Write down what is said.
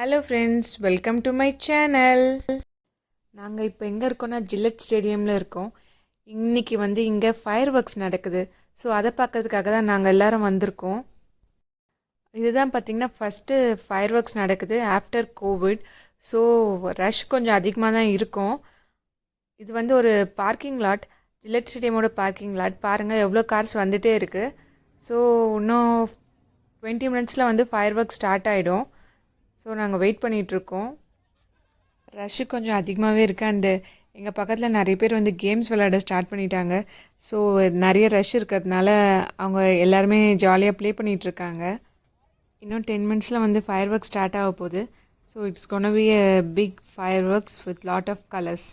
Hello friends, welcome to my channel. நாங்கள் இப்போ எங்கே இருக்கோன்னா ஜில்லட் ஸ்டேடியமில் இருக்கோம். இன்றைக்கி இங்கே ஃபயர் ஒர்க்ஸ் நடக்குது. ஸோ அதை பார்க்குறதுக்காக தான் நாங்கள் எல்லோரும் வந்திருக்கோம். இதுதான் பார்த்திங்கன்னா ஃபஸ்ட்டு ஃபயர் ஒர்க்ஸ் நடக்குது ஆஃப்டர் கோவிட். ஸோ ரஷ் கொஞ்சம் அதிகமாக தான் இருக்கும். இது ஒரு பார்க்கிங் லாட், ஜில்லட் ஸ்டேடியமோட பார்க்கிங் லாட். பாருங்கள் எவ்வளோ கார்ஸ் வந்துகிட்டே இருக்குது. ஸோ இன்னும் 20 மினிட்ஸில் ஃபயர் ஒர்க் ஸ்டார்ட் ஆகிடும். ஸோ நாங்கள் வெயிட் பண்ணிகிட்ருக்கோம். ரஷ்ஷு கொஞ்சம் அதிகமாகவே இருக்குது. அண்டு எங்கள் பக்கத்தில் நிறைய பேர் கேம்ஸ் விளையாட ஸ்டார்ட் பண்ணிட்டாங்க. ஸோ நிறைய ரஷ் இருக்கிறதுனால அவங்க எல்லாருமே ஜாலியாக ப்ளே பண்ணிகிட்ருக்காங்க. இன்னும் 10 மினிட்ஸில் ஃபயர் ஒர்க் ஸ்டார்ட் ஆக போகுது. So it's gonna be a big fireworks with lot of colours.